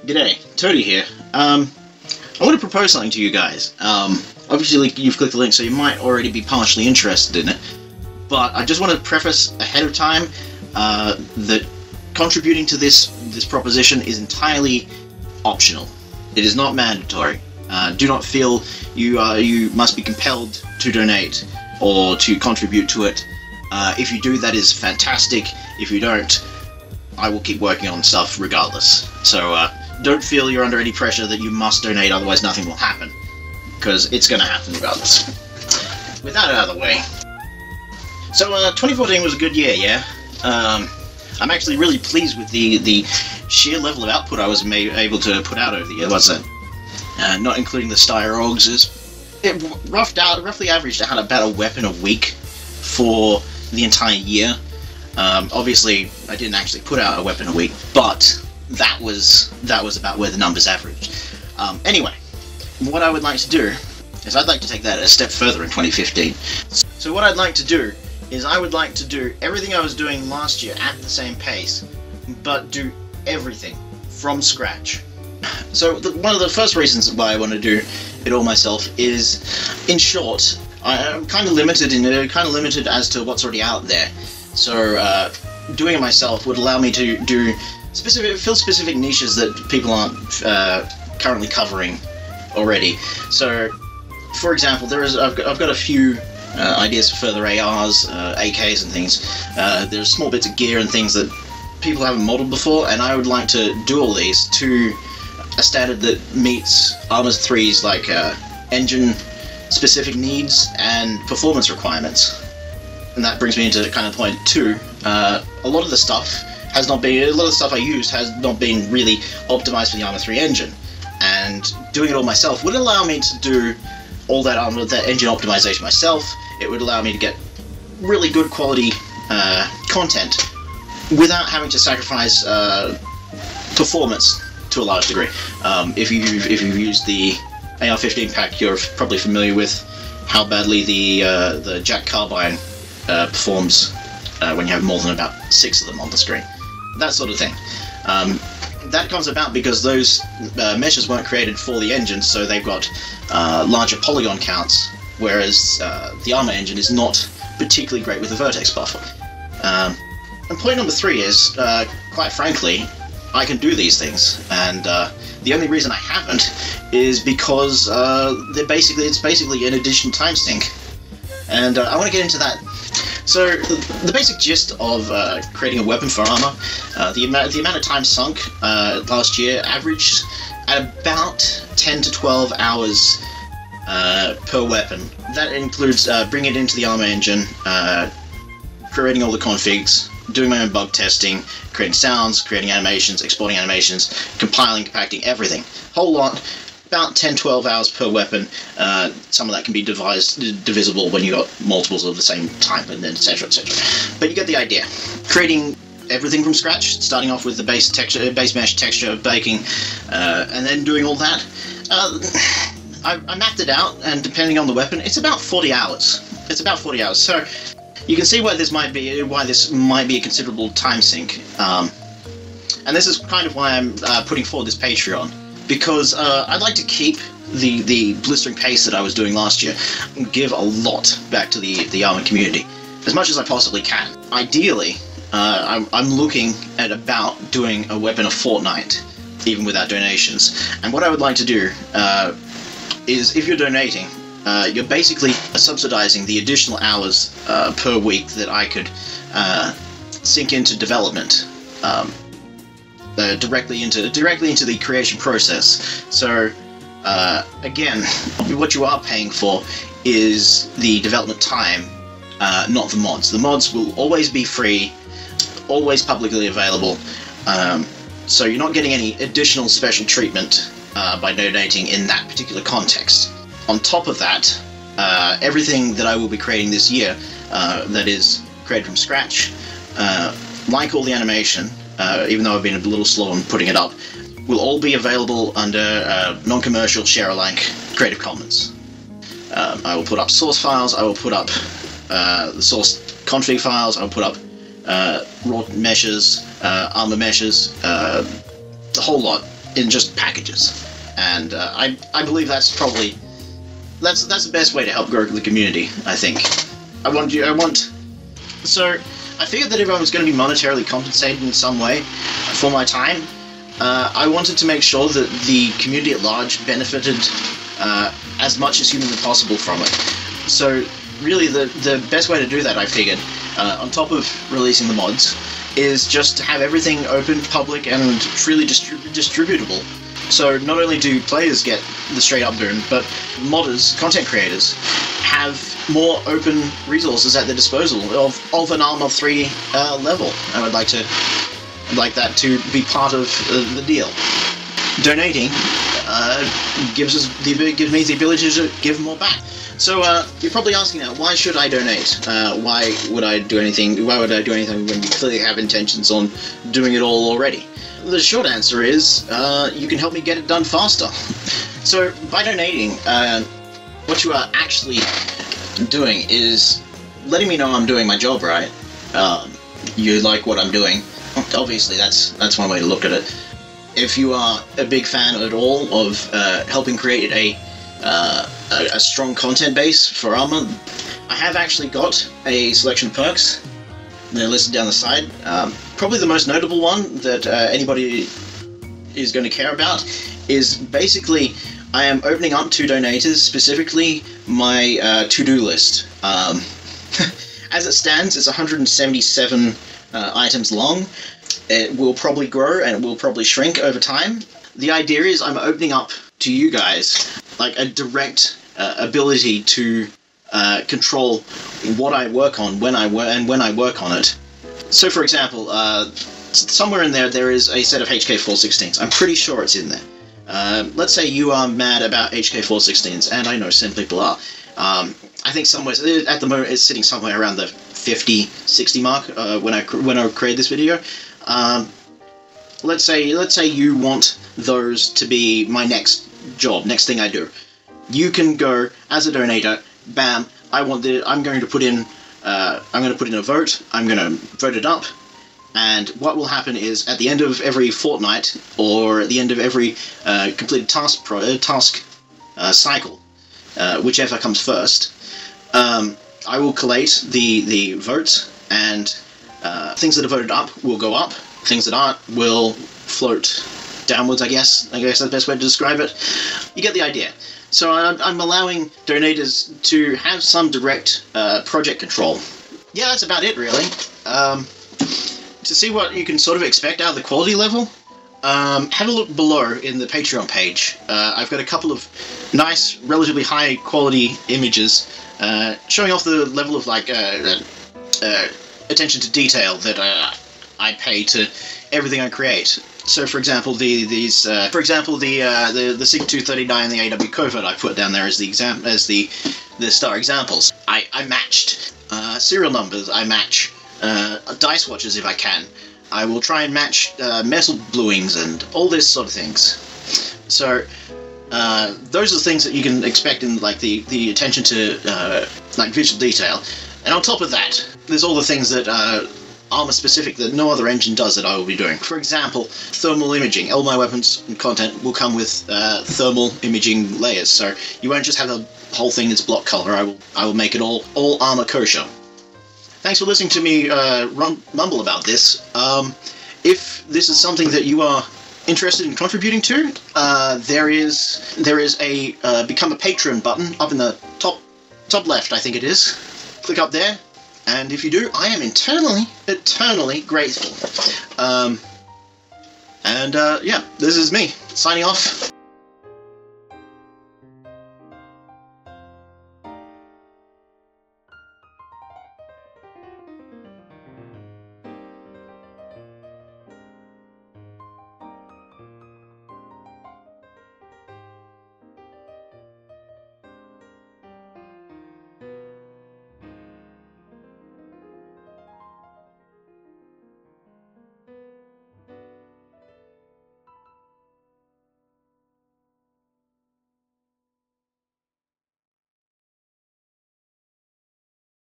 G'day, Toady here. I want to propose something to you guys. Obviously you've clicked the link, so you might already be partially interested in it. But I just want to preface ahead of time that contributing to this proposition is entirely optional. It is not mandatory. Do not feel you must be compelled to donate or to contribute to it. If you do, that is fantastic. If you don't, I will keep working on stuff regardless. So don't feel you're under any pressure that you must donate, otherwise nothing will happen. Because it's going to happen regardless. With that out of the way. So 2014 was a good year, yeah? I'm actually really pleased with the sheer level of output I was able to put out over the year, was it? Not including the Styrogs. It roughly averaged out about a weapon a week for the entire year. Obviously, I didn't actually put out a weapon a week, but that was about where the numbers averaged. Anyway, what I would like to do is I'd like to take that a step further in 2015. So what I'd like to do is I would like to do everything I was doing last year at the same pace, but do everything from scratch. So one of the first reasons why I want to do it all myself is, in short, I'm kind of limited as to what's already out there. So doing it myself would allow me to fill specific niches that people aren't currently covering already. So, for example, I've got a few ideas for further ARs, AKs and things. There's small bits of gear and things that people haven't modeled before, and I would like to do all these to a standard that meets Arma 3's like engine specific needs and performance requirements. And that brings me into kind of point 2. A lot of the stuff I used has not been really optimized for the Arma 3 engine, and doing it all myself would allow me to do all that engine optimization myself. It would allow me to get really good quality content without having to sacrifice performance to a large degree. If you've used the AR-15 pack, you're probably familiar with how badly the Jack Carbine performs when you have more than about 6 of them on the screen. That sort of thing. That comes about because those meshes weren't created for the engine, so they've got larger polygon counts, whereas the Arma engine is not particularly great with the vertex buffer. And point number 3 is, quite frankly, I can do these things, and the only reason I haven't is because it's basically an addition time sink, and I want to get into that. So the basic gist of creating a weapon for Arma, the amount of time sunk last year averaged at about 10 to 12 hours per weapon. That includes bringing it into the Arma engine, creating all the configs, doing my own bug testing, creating sounds, creating animations, exporting animations, compiling, compacting, everything. Whole lot. About 10-12 hours per weapon. Some of that can be divisible when you got multiples of the same type, and then etc, etc. But you get the idea. Creating everything from scratch, starting off with the base mesh texture, baking, and then doing all that. I mapped it out, and depending on the weapon, it's about 40 hours. It's about 40 hours. So you can see why this might be a considerable time sink. And this is kind of why I'm putting forward this Patreon. Because I'd like to keep the blistering pace that I was doing last year and give a lot back to the Arma community, as much as I possibly can. Ideally, I'm looking at about doing a weapon a fortnight, even without donations. And what I would like to do is, if you're donating, you're basically subsidizing the additional hours per week that I could sink into development. Directly into the creation process. So again, what you are paying for is the development time, not the mods. The mods will always be free, always publicly available, so you're not getting any additional special treatment by donating in that particular context. On top of that, everything that I will be creating this year, that is created from scratch, like all the animation, even though I've been a little slow on putting it up, will all be available under non-commercial share-alike Creative Commons. I will put up source files, I will put up the source config files, I will put up raw meshes, Arma meshes, the whole lot. in just packages, and I believe that's probably that's the best way to help grow the community. I think so I figured that if I was going to be monetarily compensated in some way for my time, I wanted to make sure that the community at large benefited as much as humanly possible from it. So really the best way to do that, I figured, on top of releasing the mods, is just to have everything open, public, and freely distributable. So not only do players get the straight up boon, but modders, content creators, have more open resources at their disposal of an Arma 3 level. And I'd like that to be part of the deal. Donating gives me the ability to give more back. So you're probably asking now, why should I donate? Why would I do anything? Why would I do anything when we clearly have intentions on doing it all already? The short answer is you can help me get it done faster. So by donating, what you are actually doing is letting me know I'm doing my job right. You like what I'm doing. Obviously, that's one way to look at it. If you are a big fan at all of helping create a strong content base for Arma, I have actually got a selection of perks. They're listed down the side. Probably the most notable one that anybody is going to care about is basically I am opening up to donators specifically my to-do list. As it stands, it's 177 items long. It will probably grow and it will probably shrink over time. The idea is I'm opening up to you guys like a direct ability to control what I work on, when I work on it. So for example, somewhere in there is a set of HK416s. I'm pretty sure it's in there. Let's say you are mad about HK416s, and I know some people are. I think somewhere at the moment it's sitting somewhere around the 50-60 mark when I create this video. Let's say you want those to be my next job, next thing I do. You can go as a donator. Bam! I'm going to put in a vote. I'm going to vote it up. And what will happen is, at the end of every fortnight, or at the end of every completed task cycle, whichever comes first, I will collate the votes, and things that are voted up will go up. Things that aren't will float downwards, I guess that's the best way to describe it. You get the idea. So I'm allowing donators to have some direct project control. Yeah, that's about it, really. To see what you can sort of expect out of the quality level, have a look below in the Patreon page. I've got a couple of nice, relatively high quality images showing off the level of attention to detail that I pay to everything I create. So, for example, the SIG 239 and the AW covert I put down there as the star examples. I matched serial numbers. I match dice watches if I can. I will try and match metal bluings and all this sort of things. So those are the things that you can expect in the attention to visual detail. And on top of that, there's all the things that Arma specific that no other engine does that I will be doing. For example, thermal imaging. All my weapons and content will come with thermal imaging layers, so you won't just have a whole thing that's block color. I will make it all Arma kosher. Thanks for listening to me mumble about this. If this is something that you are interested in contributing to, there is a become a patron button up in the top left, I think it is. Click up there. And if you do, I am eternally grateful. Yeah, this is me, signing off.